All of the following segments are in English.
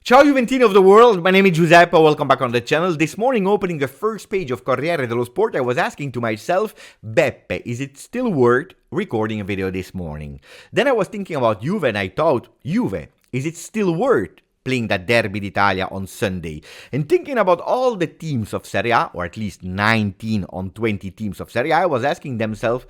Ciao Juventini of the world, my name is Giuseppe, welcome back on the channel. This morning, opening the first page of Corriere dello Sport, I was asking to myself, Beppe, is it still worth recording a video this morning? Then I was thinking about Juve and I thought, Juve, is it still worth playing that Derby d'Italia on Sunday? And thinking about all the teams of Serie A, or at least 19 on 20 teams of Serie A, I was asking themselves,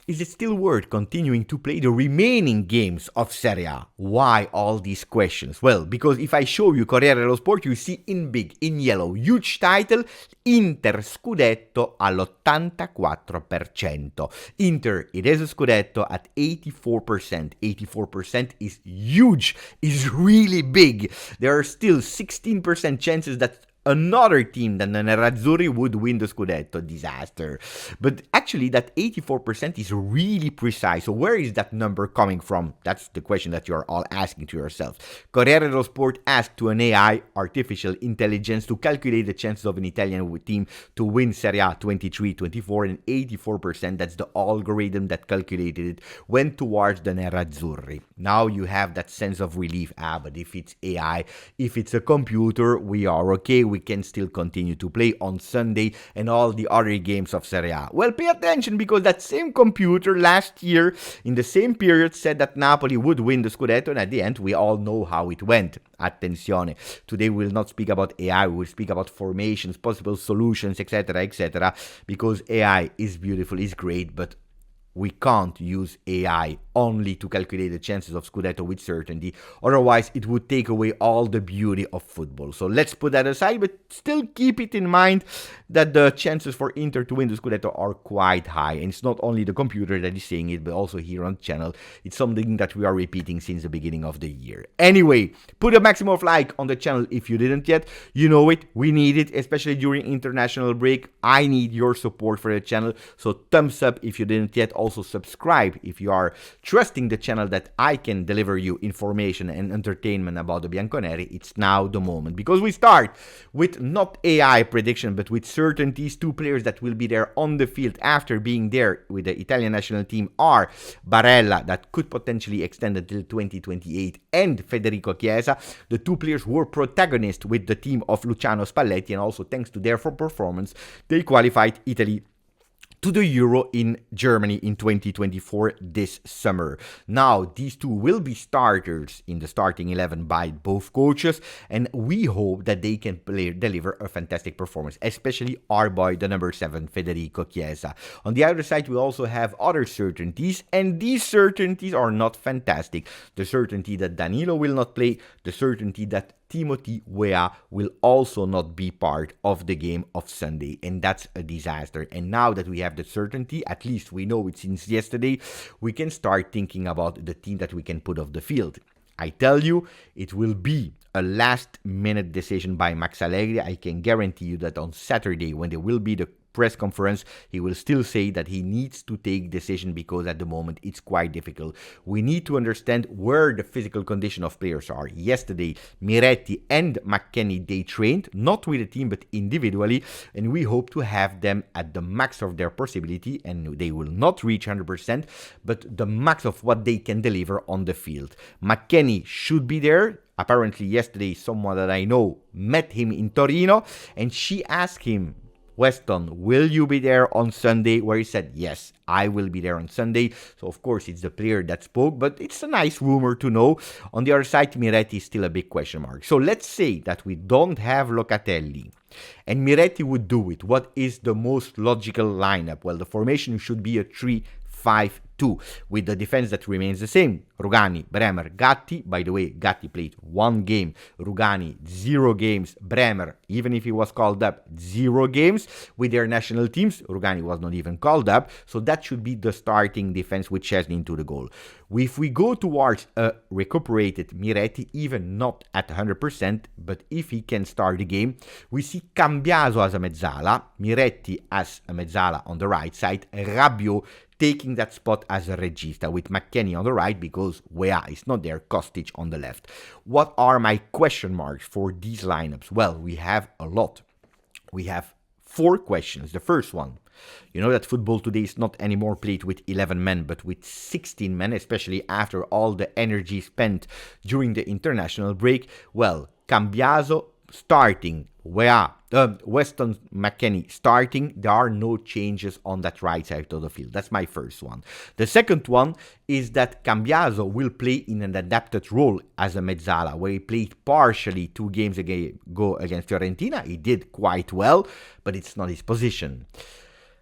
is it still worth continuing to play the remaining games of Serie A? Why all these questions? Well, because if I show you Corriere dello Sport, you see in big, in yellow, huge title, Inter Scudetto all'84%. Inter, it is a Scudetto at 84%. 84% is huge, is really big. There are still 16% chances that another team than the Nerazzurri would win the Scudetto. Disaster. But actually, that 84% is really precise. So where is that number coming from? That's the question that you're all asking to yourself. Corriere dello Sport asked to an AI, artificial intelligence, to calculate the chances of an Italian team to win Serie A 23-24, and 84%, that's the algorithm that calculated it, went towards the Nerazzurri. Now you have that sense of relief. But if it's AI, if it's a computer, we are okay. We can still continue to play on Sunday and all the other games of Serie A. Well, pay attention, because that same computer last year in the same period said that Napoli would win the Scudetto, and at the end we all know how it went. Attenzione. Today we will not speak about AI, we will speak about formations, possible solutions, etc., because AI is beautiful, is great, but we can't use AI only to calculate the chances of Scudetto with certainty. Otherwise, it would take away all the beauty of football. So let's put that aside, but still keep it in mind that the chances for Inter to win the Scudetto are quite high. And it's not only the computer that is saying it, but also here on the channel. It's something that we are repeating since the beginning of the year. Anyway, put a maximum of like on the channel if you didn't yet. You know it, we need it, especially during international break. I need your support for the channel. So thumbs up if you didn't yet. Also subscribe if you are trusting the channel that I can deliver you information and entertainment about the Bianconeri. It's now the moment, because we start with not AI prediction but with certainties. Two players that will be there on the field after being there with the Italian national team are Barella, that could potentially extend until 2028, and Federico Chiesa, the two players who were protagonists with the team of Luciano Spalletti, and also thanks to their performance they qualified Italy to the Euro in Germany in 2024 this summer. Now, these two will be starters in the starting 11 by both coaches, and we hope that they can deliver a fantastic performance, especially our boy, the number 7, Federico Chiesa. On the other side, we also have other certainties, and these certainties are not fantastic. The certainty that Danilo will not play, the certainty that Timothy Weah will also not be part of the game of Sunday, and that's a disaster. And now that we have the certainty, at least we know it since yesterday, we can start thinking about the team that we can put off the field. I tell you, it will be a last-minute decision by Max Allegri. I can guarantee you that on Saturday, when there will be the press conference, he will still say that he needs to take decision, because at the moment it's quite difficult. We need to understand where the physical condition of players are. Yesterday, Miretti and McKennie, they trained, not with the team but individually, and we hope to have them at the max of their possibility, and they will not reach 100%, but the max of what they can deliver on the field. McKennie should be there. Apparently yesterday, someone that I know met him in Torino, and she asked him, Weston, will you be there on Sunday? Where he said, yes, I will be there on Sunday. So, of course, it's the player that spoke, but it's a nice rumor to know. On the other side, Miretti is still a big question mark. So, let's say that we don't have Locatelli and Miretti would do it. What is the most logical lineup? Well, the formation should be a 3-5-2 with the defense that remains the same. Rugani, Bremer, Gatti. By the way, Gatti played 1 game. Rugani, 0 games. Bremer, even if he was called up, 0 games. With their national teams, Rugani was not even called up. So that should be the starting defense with Szczesny into the goal. If we go towards a recuperated Miretti, even not at 100%, but if he can start the game, we see Cambiaso as a mezzala, Miretti as a mezzala on the right side, Rabiot taking that spot as a regista with McKennie on the right, because Weah is not there, Kostic on the left. What are my question marks for these lineups? Well, we have a lot. We have 4 questions. The first one, You know that football today is not anymore played with 11 men, but with 16 men, especially after all the energy spent during the international break. Well, Cambiaso starting, Weston McKennie starting, there are no changes on that right side of the field. That's my first one. The second one is that Cambiaso will play in an adapted role as a mezzala, where he played partially 2 games ago against Fiorentina. He did quite well, but it's not his position.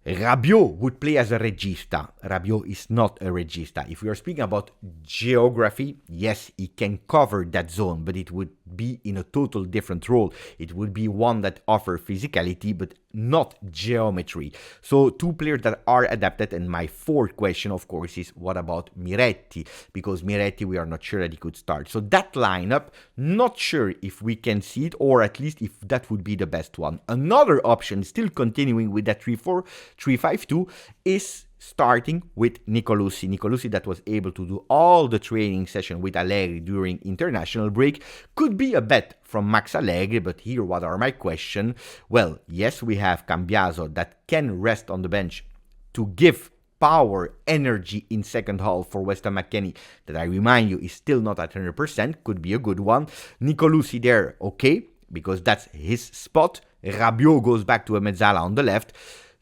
Rabiot would play as a regista. Rabiot is not a regista. If we are speaking about geography, yes, he can cover that zone, but it would be in a total different role. It would be one that offers physicality, but not geometry. So 2 players that are adapted. And my fourth question, of course, is what about Miretti? Because Miretti, we are not sure that he could start. So that lineup, not sure if we can see it, or at least if that would be the best one. Another option, still continuing with that 3-4-3-5-2, is starting with Nicolosi. Nicolosi, that was able to do all the training session with Allegri during international break, could be a bet from Max Allegri, but here what are my questions? Well, yes, we have Cambiaso that can rest on the bench to give power, energy in second half for Weston McKennie, that I remind you is still not at 100%, could be a good one. Nicolosi there, okay, because that's his spot. Rabiot goes back to a mezzala on the left.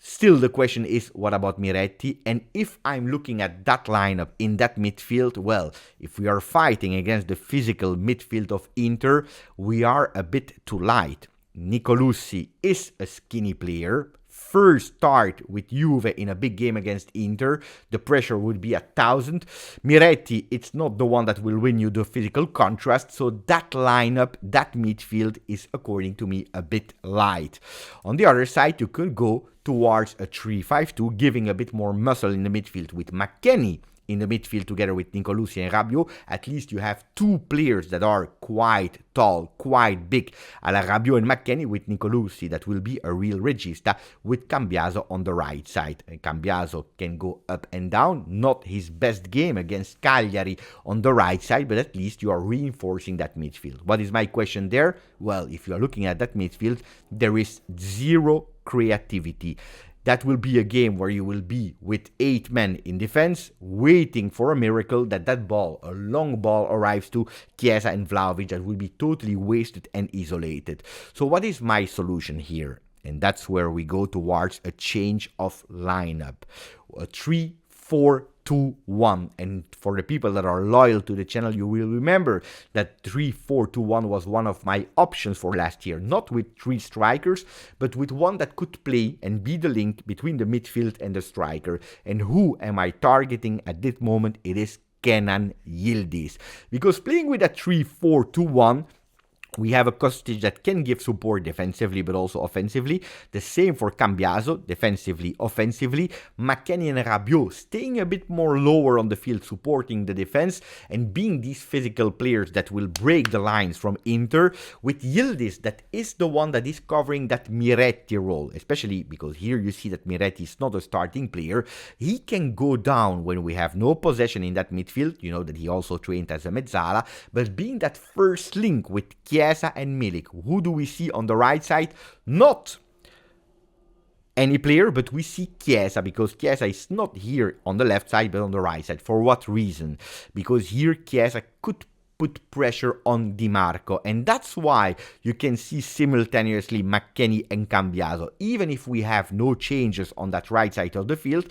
Still, the question is, what about Miretti? And if I'm looking at that lineup in that midfield, well, if we are fighting against the physical midfield of Inter, we are a bit too light. Nicolosi is a skinny player. First start with Juve in a big game against Inter, the pressure would be 1,000. Miretti, it's not the one that will win you the physical contrast, so that lineup, that midfield is, according to me, a bit light. On the other side, you could go towards a 3-5-2, giving a bit more muscle in the midfield with McKennie in the midfield together with Nicolosi and Rabiot. At least you have 2 players that are quite tall, quite big, a la Rabiot and McKennie, with Nicolosi that will be a real regista, with Cambiaso on the right side. And Cambiaso can go up and down, not his best game against Cagliari on the right side, but at least you are reinforcing that midfield. What is my question there? Well, if you are looking at that midfield, there is zero creativity. That will be a game where you will be with 8 men in defense, waiting for a miracle that ball, a long ball, arrives to Chiesa and Vlahovic, that will be totally wasted and isolated. So what is my solution here? And that's where we go towards a change of lineup. A 3-4-2-1. And for the people that are loyal to the channel, you will remember that 3-4-2-1 was one of my options for last year. Not with 3 strikers, but with one that could play and be the link between the midfield and the striker. And who am I targeting at this moment? It is Kenan Yildiz. Because playing with a 3-4-2-1, we have a Kostic that can give support defensively but also offensively. The same for Cambiaso, defensively, offensively. McKennie and Rabiot staying a bit more lower on the field, supporting the defense and being these physical players that will break the lines from Inter. With Yildiz, that is the one that is covering that Miretti role, especially because here you see that Miretti is not a starting player. He can go down when we have no possession in that midfield. You know that he also trained as a mezzala, but being that first link with Chiesa and Milik. Who do we see on the right side? Not any player, but we see Chiesa, because Chiesa is not here on the left side but on the right side. For what reason? Because here Chiesa could put pressure on Di Marco, and that's why you can see simultaneously McKennie and Cambiaso. Even if we have no changes on that right side of the field,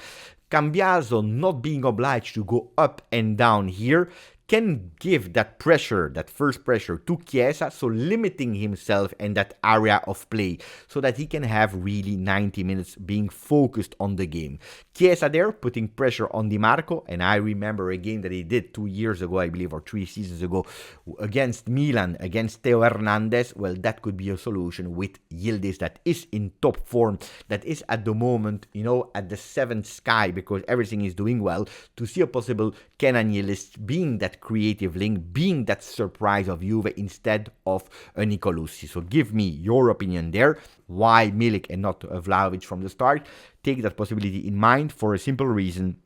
Cambiaso not being obliged to go up and down here can give that pressure, that first pressure to Chiesa, so limiting himself in that area of play, so that he can have really 90 minutes being focused on the game. Chiesa there, putting pressure on Di Marco, and I remember a game that he did 2 years ago, I believe, or 3 seasons ago, against Milan, against Theo Hernandez. Well, that could be a solution with Yildiz, that is in top form, that is at the moment, you know, at the 7th sky, because everything is doing well, to see a possible Kenan Yildiz being that creative link, being that surprise of Juve instead of a Nicolosi. So give me your opinion there. Why Milik and not Vlahovic from the start? Take that possibility in mind for a simple reason.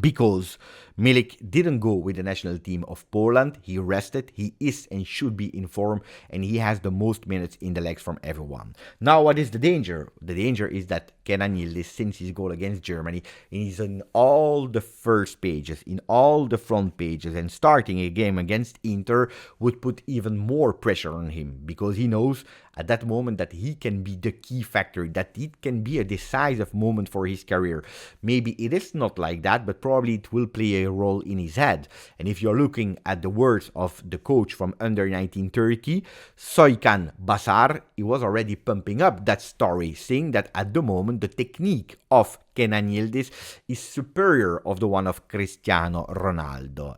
because Milik didn't go with the national team of Poland. He rested, he is and should be in form, and he has the most minutes in the legs from everyone. Now, what is the danger? The danger is that Kenan Yildiz, since his goal against Germany, is in all the first pages, in all the front pages, and starting a game against Inter would put even more pressure on him, because he knows at that moment that he can be the key factor, that it can be a decisive moment for his career. Maybe it is not like that, but probably it will play a role in his head. And if you're looking at the words of the coach from under 19 Turkey, Soykan Basar, he was already pumping up that story, saying that at the moment the technique of Kenan Yildiz is superior of the one of Cristiano Ronaldo.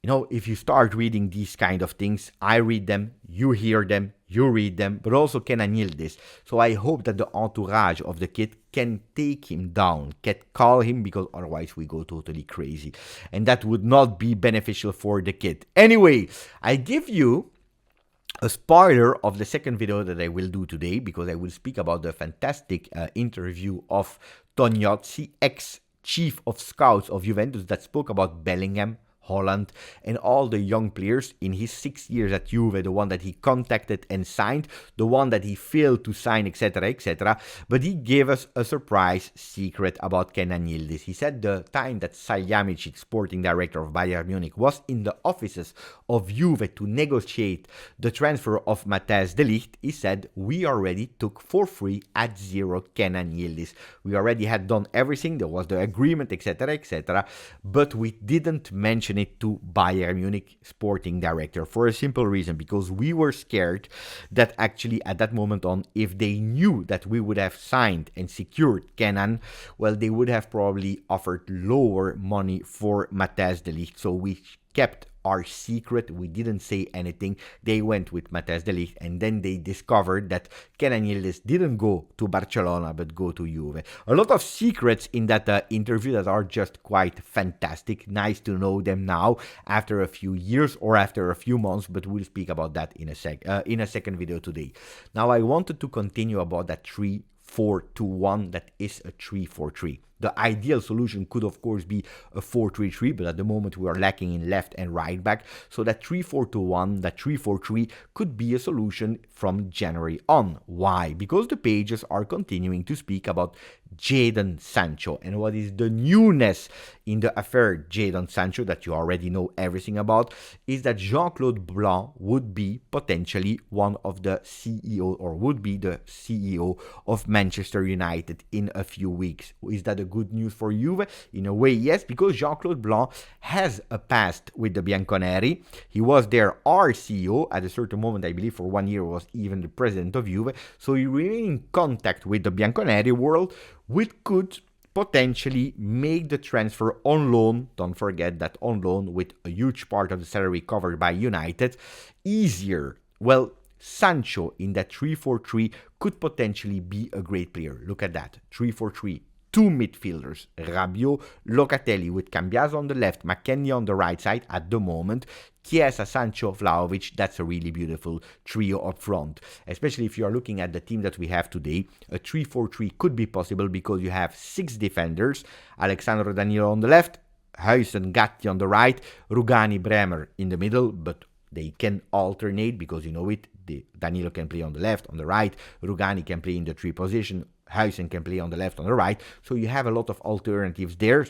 You know, if you start reading these kind of things, I read them, you hear them, you read them, but also Kenan Yildiz. So I hope that the entourage of the kid can take him down, can call him, because otherwise we go totally crazy. And that would not be beneficial for the kid. Anyway, I give you a spoiler of the second video that I will do today, because I will speak about the fantastic interview of Tognozzi, ex-chief of scouts of Juventus, that spoke about Bellingham, Holland, and all the young players in his 6 years at Juve, the one that he contacted and signed, the one that he failed to sign, etc., etc. But he gave us a surprise secret about Kenan Yildiz. He said the time that Salihamidzic, sporting director of Bayern Munich, was in the offices of Juve to negotiate the transfer of Matthijs de Ligt, he said, we already took for free at zero Kenan Yildiz. We already had done everything, there was the agreement, etc., etc., but we didn't mention it to Bayern Munich sporting director for a simple reason, because we were scared that actually at that moment on, if they knew that we would have signed and secured Kenan, well, they would have probably offered lower money for Matthijs de Ligt. So we kept our secret, we didn't say anything. They went with Matthijs de Ligt, and then they discovered that Kenan Yildiz didn't go to Barcelona but go to Juve. A lot of secrets in that interview that are just quite fantastic. Nice to know them now after a few years or after a few months, but we'll speak about that in a second video today. Now I wanted to continue about that 3-4-2-1 that is a 3-4-3. The ideal solution could, of course, be a 4-3-3, but at the moment we are lacking in left and right back. So that 3-4-2-1, that 3-4-3 could be a solution from January on. Why? Because the pages are continuing to speak about Jadon Sancho. And what is the newness in the affair Jadon Sancho that you already know everything about is that Jean-Claude Blanc would be potentially one of the CEO, or would be the CEO of Manchester United in a few weeks. Is that a good news for Juve? In a way, yes, because Jean-Claude Blanc has a past with the Bianconeri. He was their CEO at a certain moment, I believe for 1 year was even the president of Juve. So he remained in contact with the Bianconeri world, which could potentially make the transfer on loan, don't forget that on loan with a huge part of the salary covered by United, easier. Well, Sancho in that 3-4-3 could potentially be a great player. Look at that, 3-4-3. Two midfielders, Rabiot, Locatelli with Cambiaso on the left, McKennie on the right side at the moment, Chiesa, Sancho, Vlahovic. That's a really beautiful trio up front. Especially if you are looking at the team that we have today, a 3-4-3 could be possible because you have 6 defenders, Alexandro Danilo on the left, Huijsen, Gatti on the right, Rugani, Bremer in the middle, but they can alternate because you know it. Danilo can play on the left, on the right, Rugani can play in the 3 position, Huijsen can play on the left, on the right, so you have a lot of alternatives there.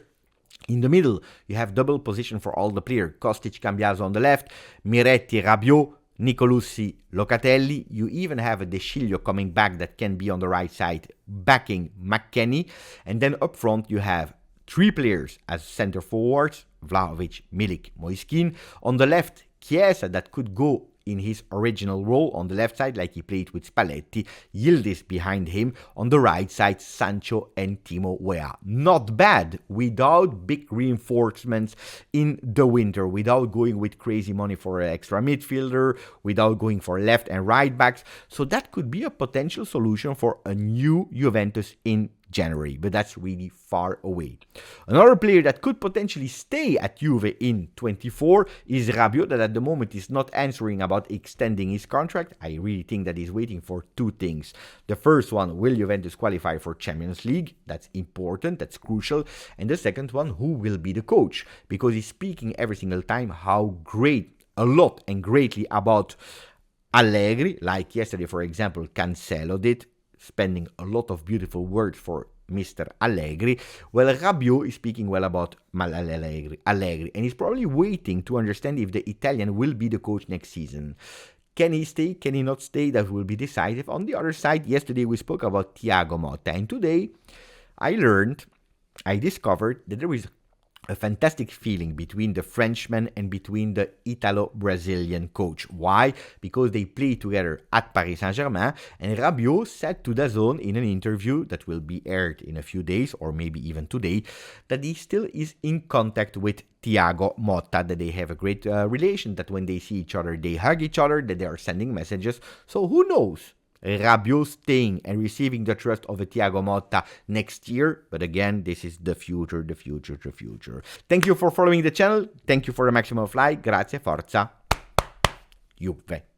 In the middle, you have double position for all the players, Kostic, Cambiaso on the left, Miretti, Rabiot, Nicolussi, Locatelli. You even have a De Sciglio coming back that can be on the right side, backing McKennie, and then up front you have 3 players as center forwards, Vlahovic, Milik, Moiskin. On the left, Chiesa that could go in his original role on the left side like he played with Spalletti, Yildiz behind him, on the right side Sancho and Timo Weah. Not bad without big reinforcements in the winter, without going with crazy money for an extra midfielder, without going for left and right backs. So that could be a potential solution for a new Juventus in January, but that's really far away. Another player that could potentially stay at Juve in 24 is Rabiot, that at the moment is not answering about extending his contract. I really think that he's waiting for two things. The first one, will Juventus qualify for Champions League? That's important, that's crucial. And the second one, who will be the coach? Because he's speaking every single time how great, a lot and greatly about Allegri, like yesterday, for example, Cancelo did, spending a lot of beautiful words for Mr. Allegri. Well, Rabiot is speaking well about Allegri, and he's probably waiting to understand if the Italian will be the coach next season. Can he stay? Can he not stay? That will be decisive. On the other side, yesterday we spoke about Thiago Motta, and today I discovered that there is a fantastic feeling between the Frenchman and between the Italo-Brazilian coach. Why? Because they play together at Paris Saint-Germain, and Rabiot said to DAZN in an interview that will be aired in a few days, or maybe even today, that he still is in contact with Thiago Motta, that they have a great relation, that when they see each other, they hug each other, that they are sending messages. So who knows? Rabiot staying and receiving the trust of a Thiago Motta next year. But again, this is the future, the future, the future. Thank you for following the channel. Thank you for the maximum of like. Grazie, forza, Juve.